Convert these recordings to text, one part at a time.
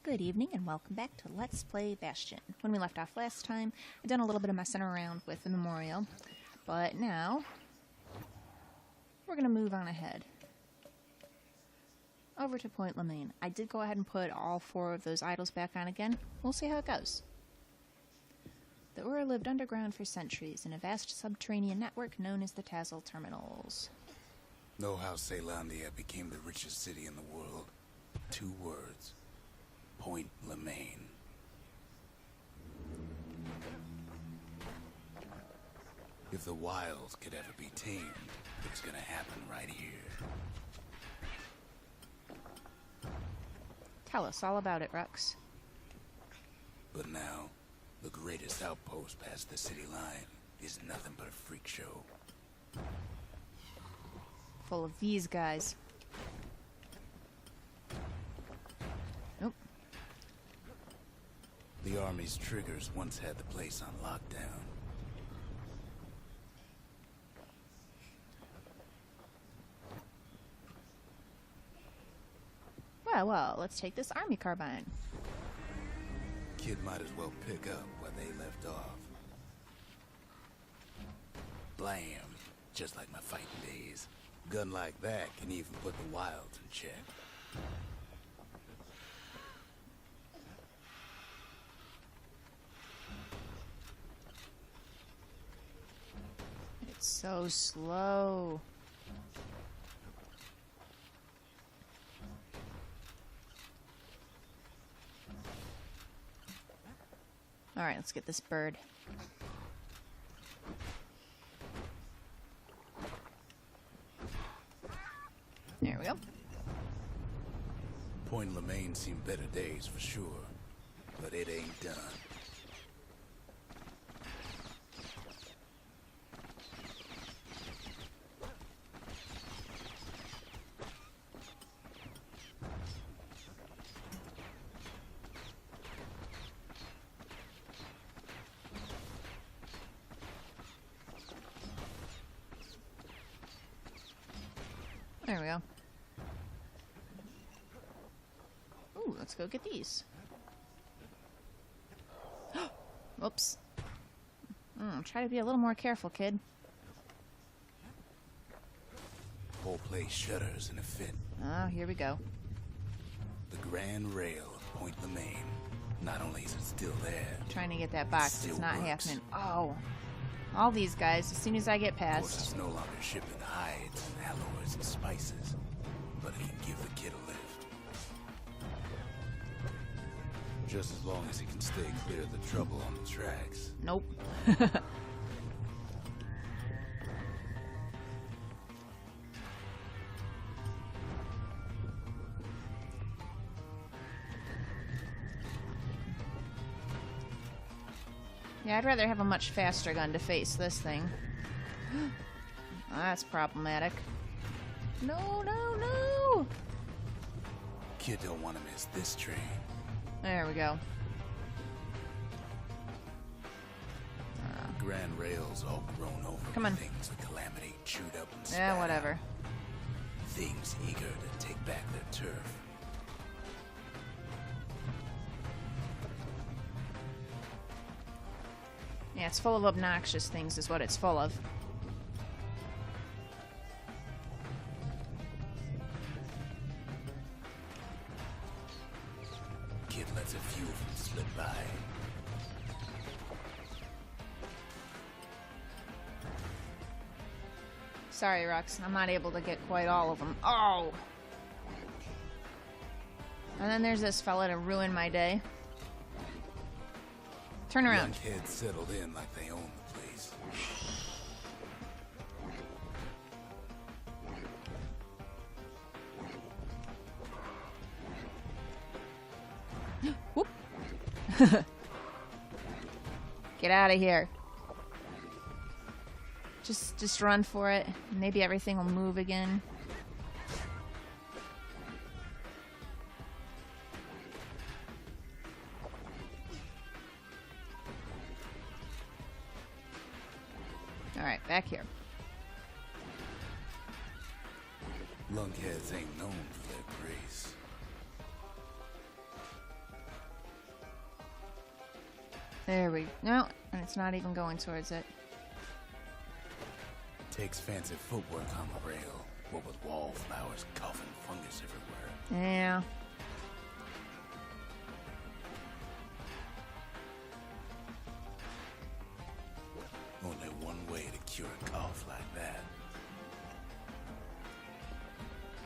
Good evening and welcome back to Let's Play Bastion. When we left off last time, I've done a little bit of messing around with the memorial, but now we're going to move on ahead over to Point Lemaign. I did go ahead and put all 4 of those idols back on again. We'll see how it goes. The Ur lived underground for centuries in a vast subterranean network known as the Tassel Terminals. Know how Caelondia became the richest city in the world? 2 words. Point Lemaign. If the wilds could ever be tamed, it's gonna happen right here. Tell us all about it, Rux. But now, the greatest outpost past the city line is nothing but a freak show. Full of these guys. Nope. The Army's triggers once had the place on lockdown. Well, let's take this Army Carbine. Kid might as well pick up where they left off. Blam! Just like my fighting days. Gun like that can even put the wilds in check. It's so slow. Alright, let's get this bird. There we go. Point Lemaign seen better days for sure, but it ain't done. There we go. Ooh, let's go get these. Whoops. Try to be a little more careful, kid. Whole place shudders in a fit. Oh, here we go. The grand rail of Point Lemaign. Not only is it still there, Trying to get that box. still It's not works. happening. Oh. All these guys, as soon as I get of course, past. it's no longer shipping hides and alloys and spices, but it can give the kid a lift. Just as long as he can stay clear of the trouble on the tracks. Nope. Yeah, I'd rather have a much faster gun to face this thing. That's problematic. No, no, no! Kid don't want to miss this train. There we go. Grand rails all grown over. Come on. Things of calamity chewed up and spat Yeah, out. whatever. Things eager to take back their turf. Yeah, it's full of obnoxious things is what it's full of. Kid lets a few of them slip by. Sorry, Rux, I'm not able to get quite all of them. Oh! And then there's this fella to ruin my day. Turn around. Young kids settled in like they own the place. Whoop. Get out of here. Just run for it. Maybe everything will move again. Alright, back here. Lunkheads ain't known for their grace. There we no, and it's not even going towards it. Takes fancy footwork on the rail, what with wallflowers, coughing fungus everywhere. Yeah. Only one way to cure a cough like that.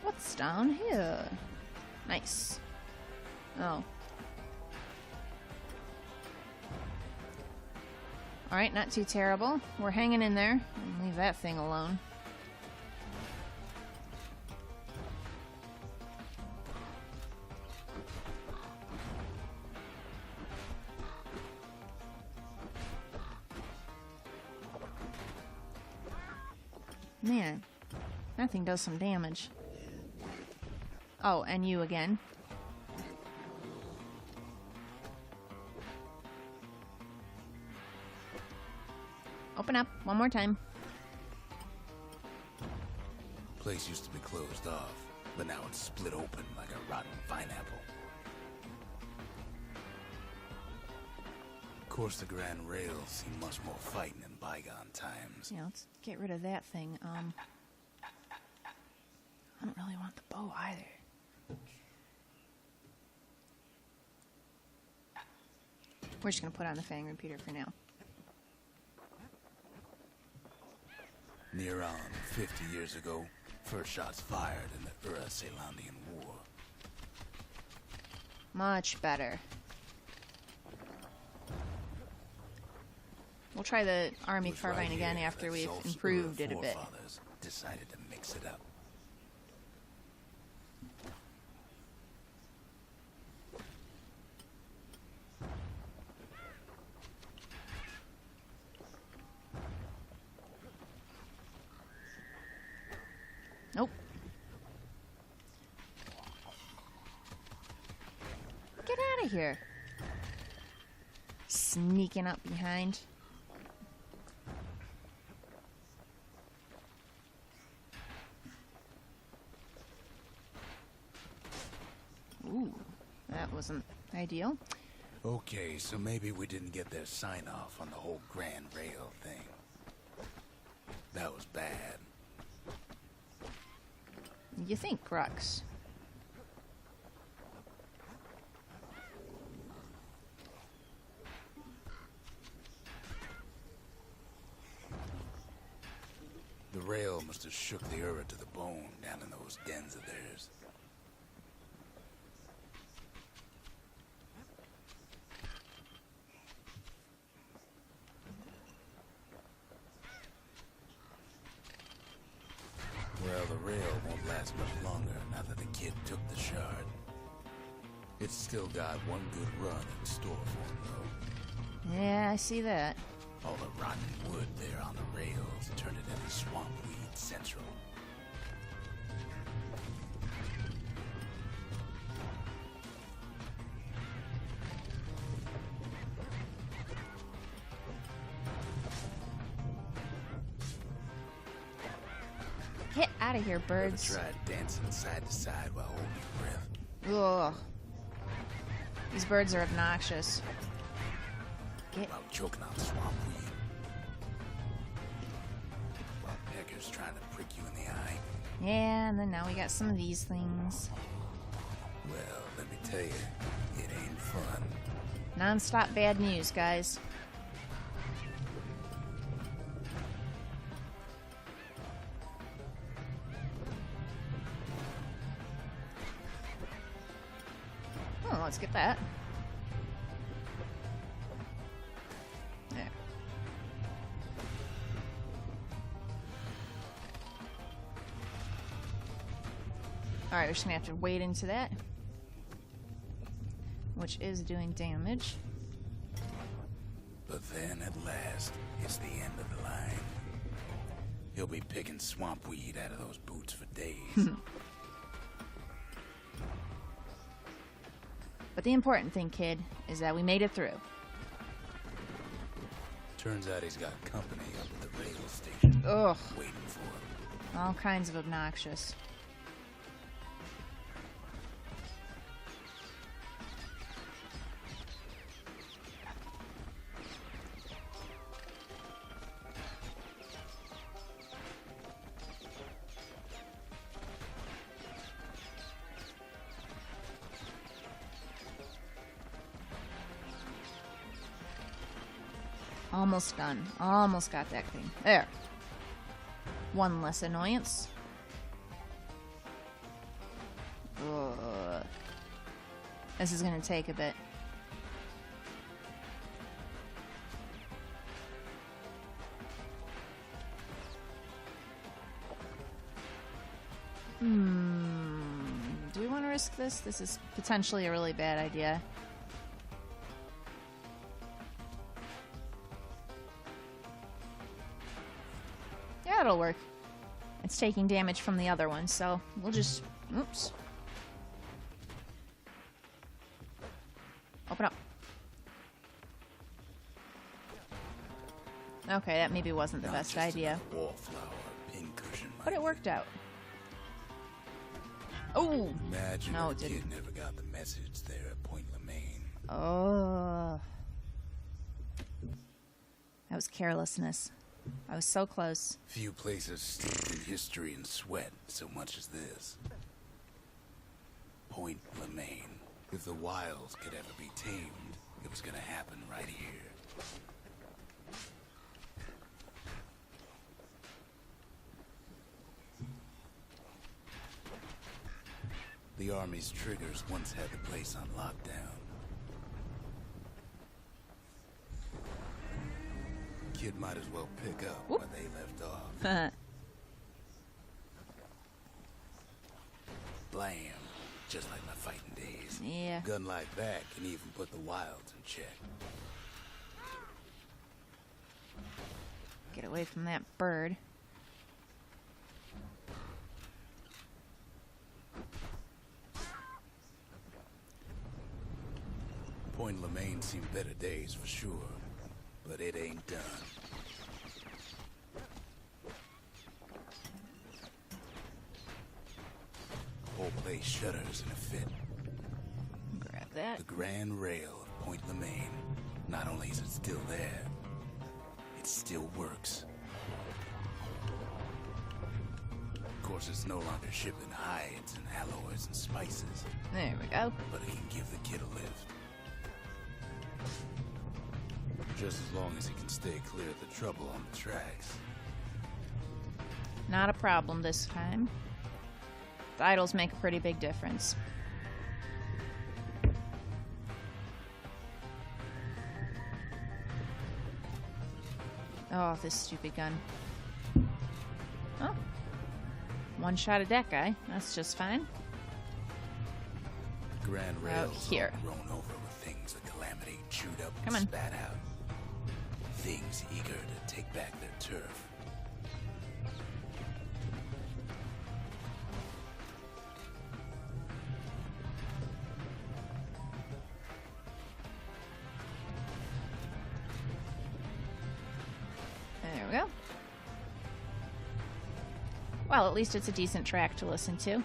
What's down here? Nice. Oh. Alright, not too terrible. We're hanging in there. Leave that thing alone. Man, that thing does some damage. Oh, and you again. Open up one more time. Place used to be closed off, but now it's split open like a rotten pineapple. Of course, the Grand Rails see much more fighting in bygone times. Yeah, let's get rid of that thing. I don't really want the bow either. We're just gonna put on the Fang repeater for now. Near on 50 years ago, first shots fired in the Ura-Celandian War. Much better. We'll try the Army Was Carbine right again here after that we've Zulf's improved it a Ura bit. forefathers decided to mix it up. Nope. Get out of here. Sneaking up behind. Ooh, that wasn't ideal. Okay, so maybe we didn't get their sign-off on the whole Grand Rail thing. That was bad. You think, Crux? The rail must have shook the Ura to the bone down in those dens of theirs. Well, the rail won't last much longer now that the kid took the shard. It's still got one good run in store for him, though. Yeah, I see that. All the rotten wood there on the rails turned it into swamp weed central. Get out of here, birds. Ever tried dancing side to side while holding your breath? Ugh. These birds are obnoxious. Get. While choking on swamp weed. While Pecker's trying to prick you in the eye. Yeah, and then now we got some of these things. Well, let me tell you, it ain't fun. Non-stop bad news, guys. Oh, let's get that. There. Alright, we're just gonna have to wade into that. Which is doing damage. But then, at last, it's the end of the line. He'll be picking swamp weed out of those boots for days. But the important thing, kid, is that we made it through. Turns out he's got company up at the rail station. Ugh. Waiting for him. All kinds of obnoxious. Almost done. Almost got that thing. There. One less annoyance. Ugh. This is gonna take a bit. Do we want to risk this? This is potentially a really bad idea. Yeah, it'll work. It's taking damage from the other one, so we'll just... Oops. Open up. Okay, that maybe wasn't the best idea. Wallflower, pincushion, But it worked out. Oh! Imagine No, if it the didn't. kid never got the message there at Point Lemaign. Oh. That was carelessness. I was so close. Few places steeped in history and sweat so much as this. Point Lemaign. If the wilds could ever be tamed, it was gonna happen right here. The Army's triggers once had the place on lockdown. Kid might as well pick up Whoop. where they left off. Blam. Just like my fighting days. Yeah. A gun like that can even put the wilds in check. Get away from that bird. Point Lemaign seen better days for sure, but it ain't done. Whole place shudders in a fit. Grab that. The grand rail of Point Lemaign. Not only is it still there, it still works. Of course, it's no longer shipping hides and alloys and spices, There we go. but it can give the kid a lift. Just as long as he can stay clear of the trouble on the tracks. Not a problem this time. The idols make a pretty big difference. Oh, this stupid gun. Oh. One shot at that guy. That's just fine. Grand rails here. all grown over with things the Calamity chewed up Come and on. spat out. Things eager to take back their turf. There we go. Well, at least it's a decent track to listen to.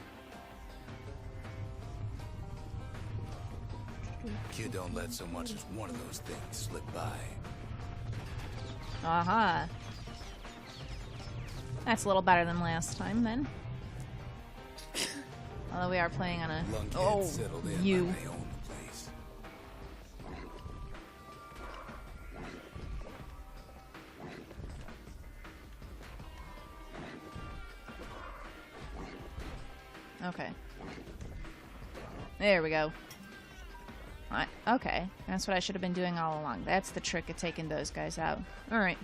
Kid don't let so much as one of those things slip by. Aha. That's a little better than last time, then. Although we are playing on a... Lunkheads Oh, settled in you. like they own the place. Okay. There we go. Okay, that's what I should have been doing all along. That's the trick of taking those guys out. Alright.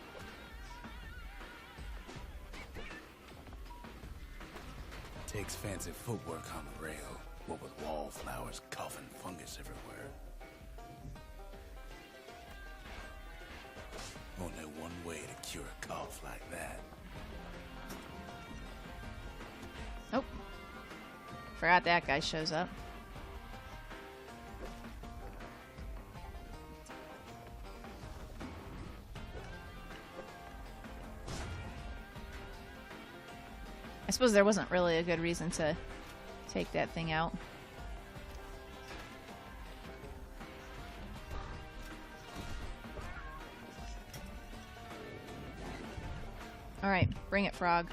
Takes fancy footwork on the rail, what with wallflowers, coughing fungus everywhere. Only one way to cure a cough like that. Oh. Forgot that guy shows up. I suppose there wasn't really a good reason to take that thing out. Alright, bring it, frog.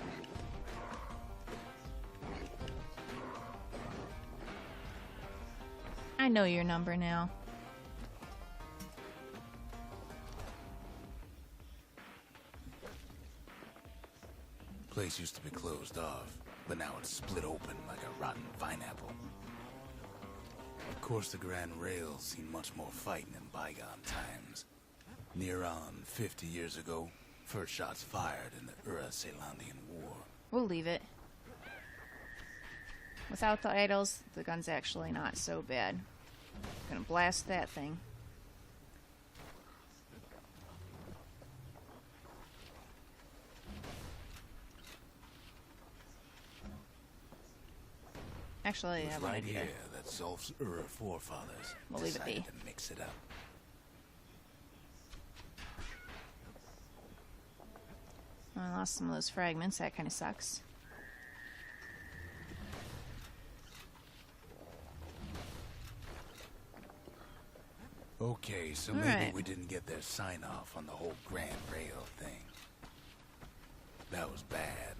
I know your number now. place used to be closed off, but now it's split open like a rotten pineapple. Of course, the Grand Rail's seen much more fighting in bygone times. Near on 50 years ago, first shots fired in the Ura-Celandian War. We'll leave it. Without the idols, the gun's actually not so bad. Gonna blast that thing. Actually, It was I right wanted you here to... that Zulf's Ura forefathers We'll leave it be. decided to mix it up. I lost some of those fragments. That kind of sucks. Okay, so All maybe right. we didn't get their sign-off on the whole Grand Rail thing. That was bad.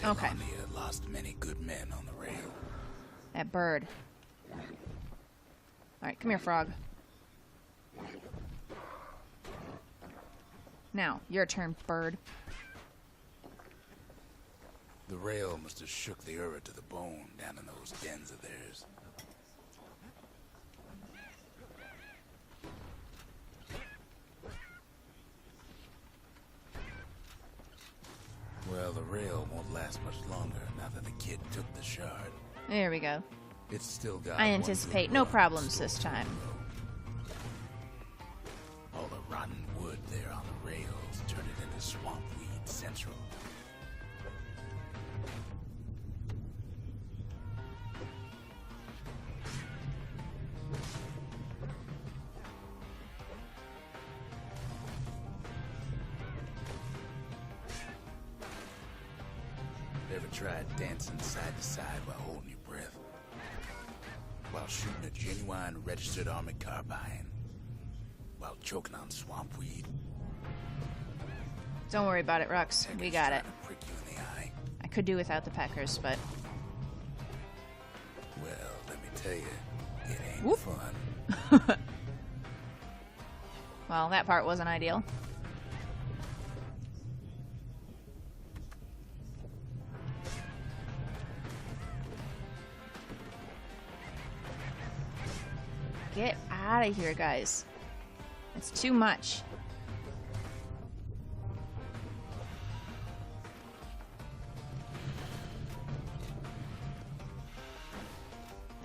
Okay. Zelandia lost many good men on the rail. That bird. Alright, come here, frog. Now, your turn, bird. The rail must have shook the Ura to the bone down in those dens of theirs. Well, the rail won't last much longer now that the kid took the shard. There we go. It's still got I one anticipate good no run problems stored this in the time. road. All the rotten wood there on the rails turned it into swamp weed central. Ever tried dancing side to side while holding your breath? While shooting a genuine registered Army Carbine? While choking on swamp weed? Don't worry about it, Rux. We Peckers got it. trying to prick you in the eye? I could do without the peckers, but... Well, let me tell you, it ain't Whoop. fun. Well, that part wasn't ideal. Get out of here, guys. It's too much.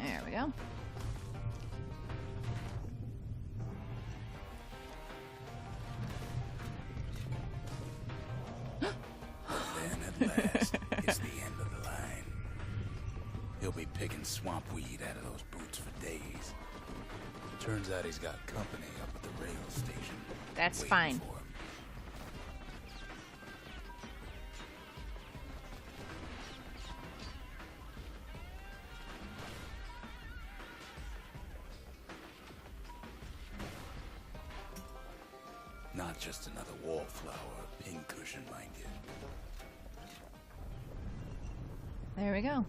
There we go. Then at last, it's the end of the line. He'll be picking swamp weed out of those boots for days. Turns out he's got company up at the rail station. That's waiting fine. for him. Not just another wallflower or pincushion, mind you. There we go.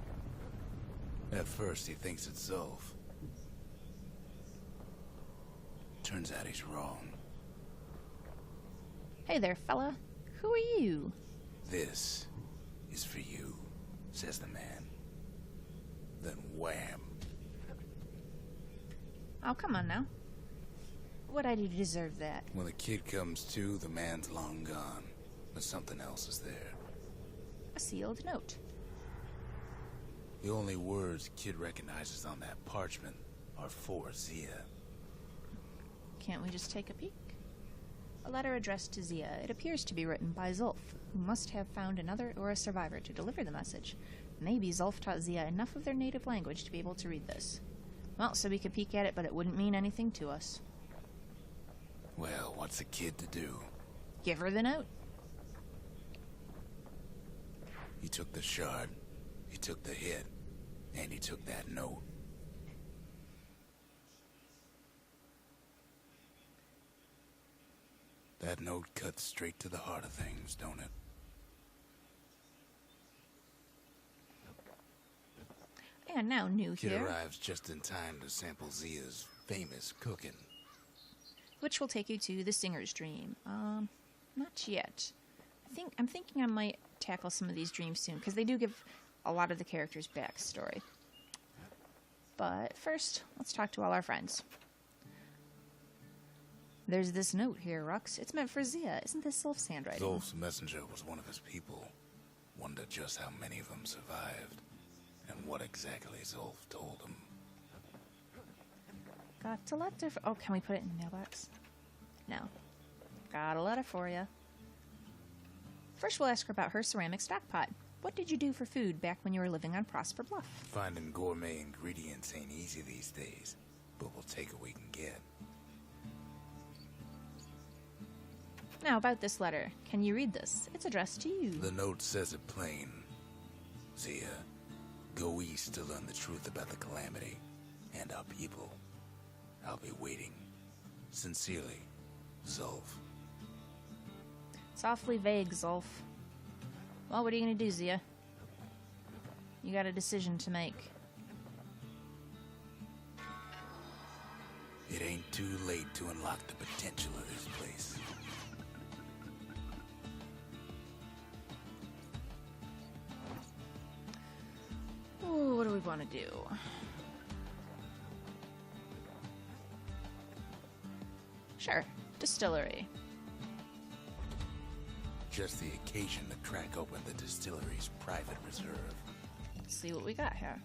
At first, he thinks it's Zulf. Turns out he's wrong. Hey there, fella. Who are you? This is for you, says the man. Then wham. Oh, come on now. What'd I do to deserve that? When the kid comes to, the man's long gone. But something else is there. A sealed note. The only words Kid recognizes on that parchment are for Zia. Can't we just take a peek? A letter addressed to Zia. It appears to be written by Zulf, who must have found another or a survivor to deliver the message. Maybe Zulf taught Zia enough of their native language to be able to read this. Well, so we could peek at it, but it wouldn't mean anything to us. Well, what's the kid to do? Give her the note. He took the shard, he took the hit, and he took that note. That note cuts straight to the heart of things, don't it? And now new Kid here, arrives just in time to sample Zia's famous cooking. which will take you to the Singer's Dream. Not yet. I'm thinking I might tackle some of these dreams soon, because they do give a lot of the characters' backstory. But first, let's talk to all our friends. There's this note here, Rux. It's meant for Zia. Isn't this Zolf's handwriting? Zolf's messenger was one of his people. Wonder just how many of them survived, and what exactly Zolf told him. Got a letter for... Oh, can we put it in the mailbox? No. Got a letter for you. First, we'll ask her about her ceramic stockpot. What did you do for food back when you were living on Prosper Bluff? Finding gourmet ingredients ain't easy these days, but we'll take what we can get. Now, about this letter. Can you read this? It's addressed to you. The note says it plain. Zia, go east to learn the truth about the calamity and our people. I'll be waiting. Sincerely, Zolf. Softly vague, Zolf. Well, what are you going to do, Zia? You got a decision to make. It ain't too late to unlock the potential of this place. Ooh, what do we want to do? Sure, distillery. Just the occasion to crack open the distillery's private reserve. Let's see what we got here.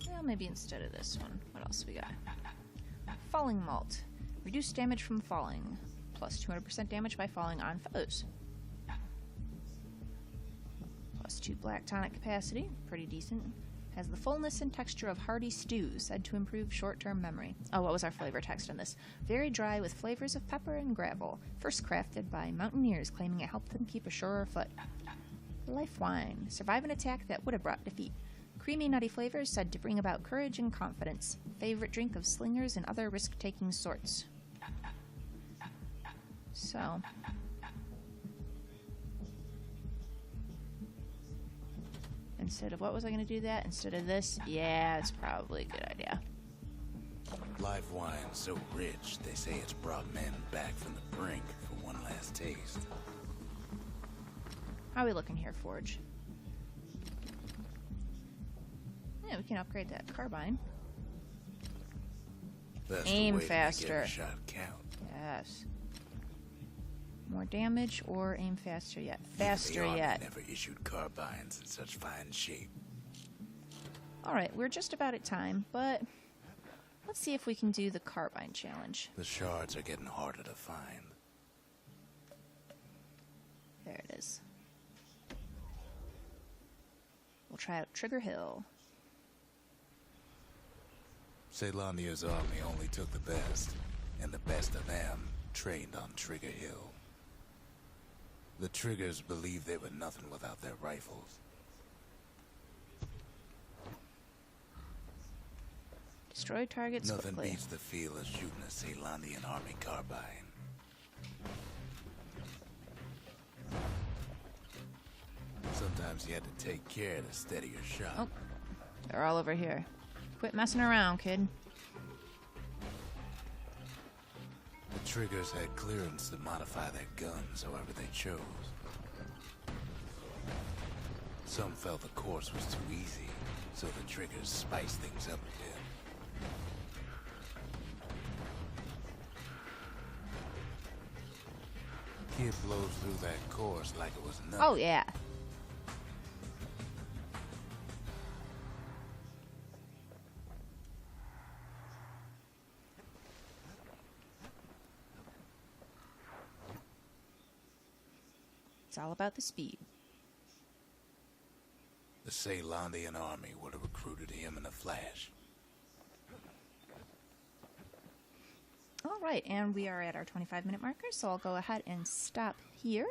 Well, maybe instead of this one. What else we got? Falling malt. Reduce damage from falling. Plus 200% damage by falling on foes. Plus 2 black tonic capacity. Pretty decent. Has the fullness and texture of hearty stew, said to improve short-term memory. Oh, what was our flavor text on this? Very dry with flavors of pepper and gravel. First crafted by mountaineers claiming it helped them keep a surer foot. Life wine. Survive an attack that would have brought defeat. Creamy, nutty flavors said to bring about courage and confidence. Favorite drink of slingers and other risk-taking sorts. So... instead of... what was I going to do that? Instead of this? Yeah, it's probably a good idea. Live wine so rich, they say it's brought men back from the brink for one last taste. How are we looking here, Forge? Yeah, we can upgrade that carbine. That's Aim the way faster. To make every shot count. Yes. More damage or aim faster yet? Faster Even the Army yet. never issued carbines in such fine shape. Alright, we're just about at time, but let's see if we can do the carbine challenge. The shards are getting harder to find. There it is. We'll try out Trigger Hill. Caelandia's army only took the best, and the best of them trained on Trigger Hill. The Triggers believed they were nothing without their rifles. Destroy targets Nothing quickly. beats the feel of shooting a Caelandian Army Carbine. Sometimes you had to take care to steady your shot. Oh, they're all over here. Quit messing around, kid. The Triggers had clearance to modify their guns however they chose. Some felt the course was too easy, so the Triggers spiced things up a bit. Kid blows through that course like it was nothing. Oh, yeah. It's all about the speed. The Caelandian army would have recruited him in a flash. Alright, and we are at our 25-minute marker, so I'll go ahead and stop here.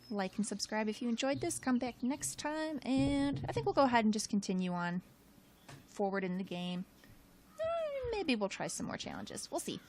Like and subscribe if you enjoyed this. Come back next time, and I think we'll go ahead and just continue on forward in the game. Maybe we'll try some more challenges. We'll see.